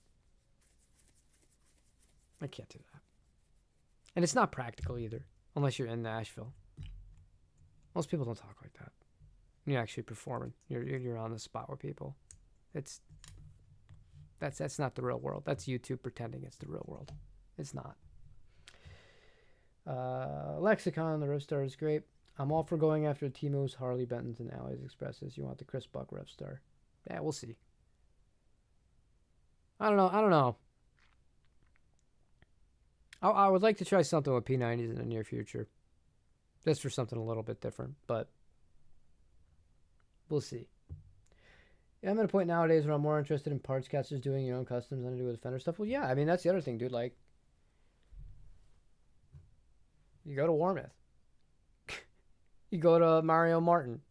I can't do that. And it's not practical either, unless you're in Nashville. Most people don't talk like that. You're actually performing. You're on the spot with people. That's not the real world. That's YouTube pretending it's the real world. It's not. Lexicon, the Revstar is great. I'm all for going after Timo's, Harley Benton's, and Allies Expresses. You want the Chris Buck Revstar. Yeah, we'll see. I don't know. I would like to try something with P90s in the near future. Just for something a little bit different, but we'll see. Yeah, I'm at a point nowadays where I'm more interested in parts casters doing your own customs than to do with Fender stuff. Well, yeah, I mean, that's the other thing, dude. Like, you go to Warmouth. You go to Mario Martin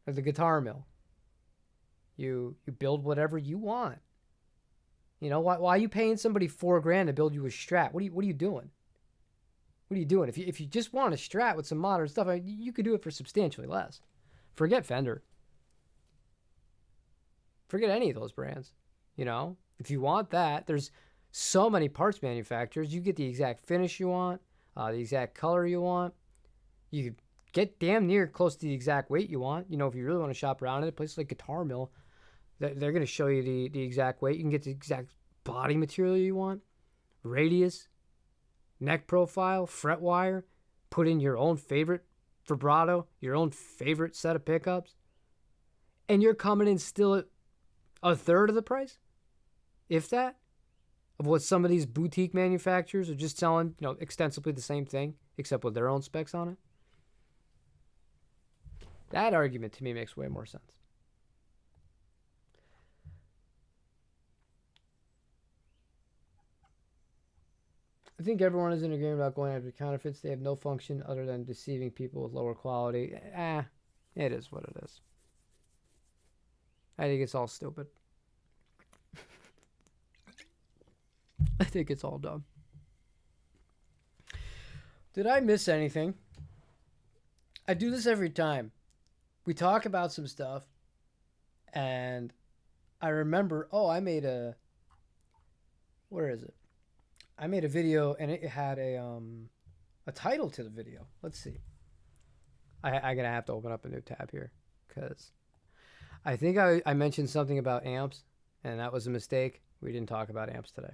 or the Guitar Mill. You build whatever you want. Why are you paying somebody $4,000 to build you a Strat? What are you doing? What are you doing? If you just want a Strat with some modern stuff, you could do it for substantially less. Forget Fender. Forget any of those brands. If you want that, there's so many parts manufacturers. You get the exact finish you want, the exact color you want. You could get damn near close to the exact weight you want. If you really want to shop around at places like Guitar Mill, they're going to show you the exact weight. You can get the exact body material you want, radius, neck profile, fret wire, put in your own favorite vibrato, your own favorite set of pickups, and you're coming in still at a third of the price, if that, of what some of these boutique manufacturers are just selling, extensively the same thing, except with their own specs on it. That argument to me makes way more sense. I think everyone is in agreement about going after counterfeits. They have no function other than deceiving people with lower quality. It is what it is. I think it's all stupid. I think it's all dumb. Did I miss anything? I do this every time. We talk about some stuff, and I remember, I made a... Where is it? I made a video, and it had a title to the video. Let's see. I'm going to have to open up a new tab here, because I think I mentioned something about amps, and that was a mistake. We didn't talk about amps today.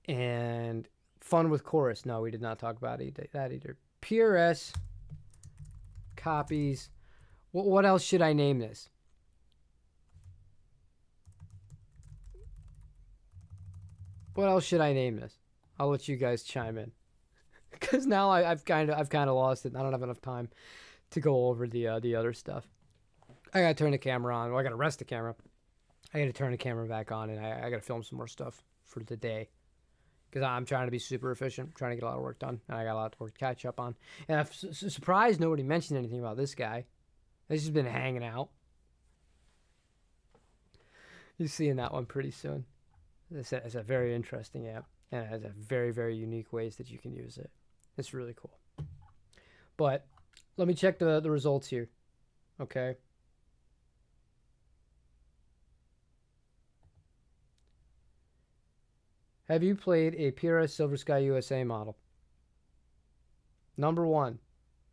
And fun with chorus. No, we did not talk about that either. PRS copies. What else should I name this? What else should I name this? I'll let you guys chime in, because now I've kind of lost it. I don't have enough time to go over the other stuff. I gotta turn the camera on. Well, I gotta rest the camera. I gotta turn the camera back on, and I gotta film some more stuff for the day, because I'm trying to be super efficient, trying to get a lot of work done, and I got a lot of work to catch up on. And I'm surprised nobody mentioned anything about this guy. He's just been hanging out. You're seeing that one pretty soon. It's a very interesting app, and it has a very, very unique ways that you can use it. It's really cool. But let me check the results here. Okay. Have you played a PRS Silver Sky USA model? Number 1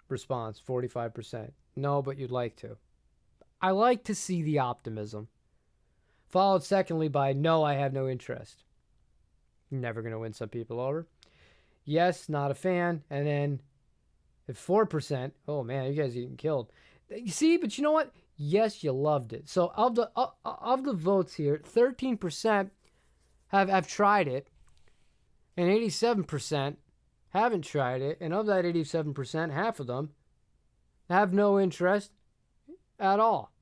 response, 45%. No, but you'd like to. I like to see the optimism. Followed secondly by, no, I have no interest. Never going to win some people over. Yes, not a fan. And then At 4%, oh man, you guys are getting killed. You see, but you know what? Yes, you loved it. So of the votes here, 13% have tried it, and 87% haven't tried it. And of that 87%, half of them have no interest at all.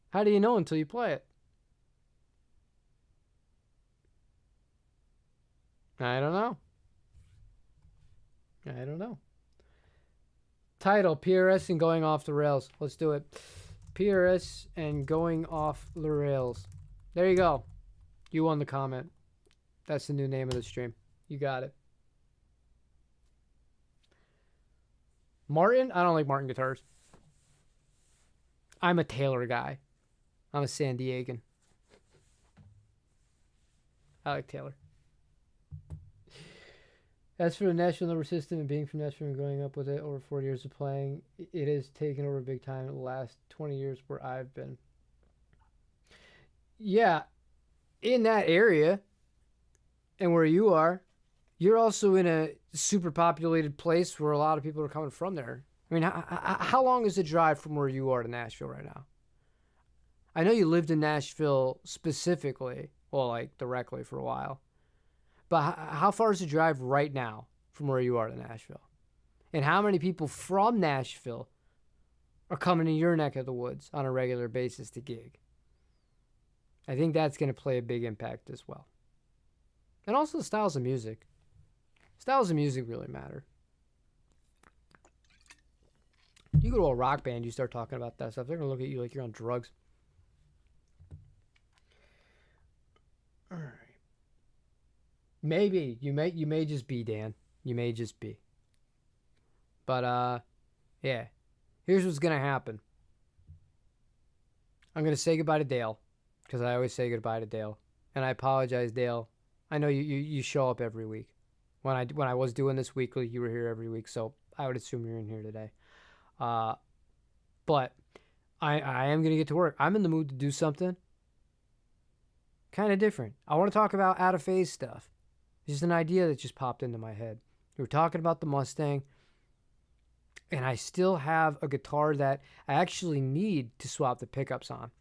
How do you know until you play it? I don't know. I don't know. Title, PRS and going off the rails. Let's do it. PRS and going off the rails. There you go. You won the comment. That's the new name of the stream. You got it. Martin? I don't like Martin guitars. I'm a Taylor guy. I'm a San Diegan. I like Taylor. As for the national number system and being from Nashville and growing up with it over 40 years of playing, it has taken over big time in the last 20 years where I've been. Yeah, in that area and where you are, you're also in a super populated place where a lot of people are coming from there. I mean, how long is the drive from where you are to Nashville right now? I know you lived in Nashville specifically, well, like directly for a while. But how far is the drive right now from where you are to Nashville? And how many people from Nashville are coming to your neck of the woods on a regular basis to gig? I think that's going to play a big impact as well. And also the styles of music. Styles of music really matter. You go to a rock band, you start talking about that stuff, they're going to look at you like you're on drugs. All right. Maybe. You may just be, Dan. You may just be. But, yeah. Here's what's going to happen. I'm going to say goodbye to Dale. Because I always say goodbye to Dale. And I apologize, Dale. I know you show up every week. When I was doing this weekly, you were here every week. So I would assume you're in here today. But I am going to get to work. I'm in the mood to do something kind of different. I want to talk about out-of-phase stuff. It's just an idea that just popped into my head. We were talking about the Mustang, and I still have a guitar that I actually need to swap the pickups on.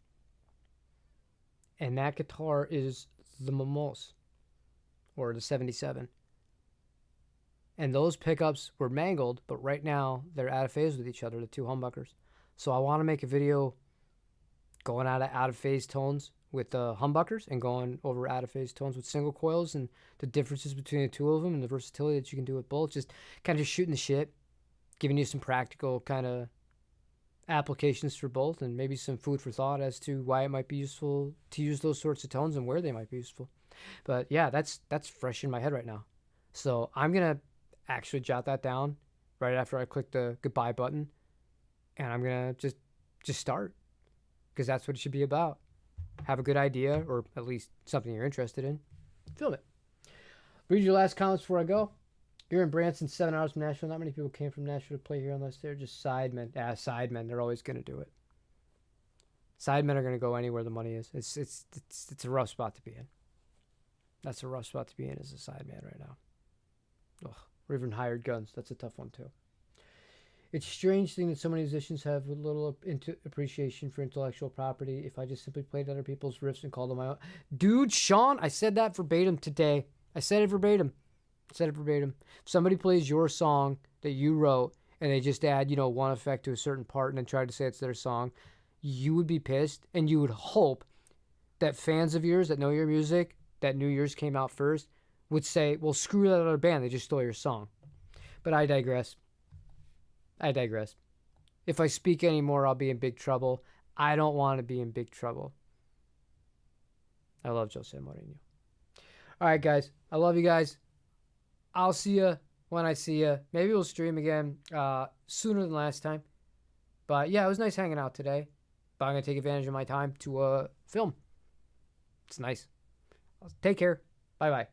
And that guitar is the Mimose, or the 77. And those pickups were mangled, but right now they're out of phase with each other, the two humbuckers. So I want to make a video going out of phase tones with the humbuckers and going over out of phase tones with single coils and the differences between the two of them and the versatility that you can do with both. Just kind of just shooting the shit, giving you some practical kind of applications for both and maybe some food for thought as to why it might be useful to use those sorts of tones and where they might be useful. But yeah, that's fresh in my head right now. So I'm going to actually jot that down right after I click the goodbye button, and I'm going to just start, because that's what it should be about. Have a good idea, or at least something you're interested in. Film it. Read your last comments before I go. You're in Branson, 7 hours from Nashville. Not many people came from Nashville to play here unless they're just sidemen. Sidemen. They're always going to do it. Sidemen are going to go anywhere the money is. It's a rough spot to be in. That's a rough spot to be in as a sideman right now. Ugh. Or even hired guns. That's a tough one too. It's a strange thing that so many musicians have little appreciation for intellectual property. If I just simply played other people's riffs and called them my own. Dude, Sean, I said that verbatim today. I said it verbatim. If somebody plays your song that you wrote and they just add, one effect to a certain part and then try to say it's their song, you would be pissed, and you would hope that fans of yours that know your music, that knew yours came out first, would say, well, screw that other band. They just stole your song. But I digress. If I speak anymore, I'll be in big trouble. I don't want to be in big trouble. I love Jose Mourinho. All right, guys. I love you guys. I'll see you when I see you. Maybe we'll stream again sooner than last time. But yeah, it was nice hanging out today. But I'm going to take advantage of my time to film. It's nice. Take care. Bye-bye.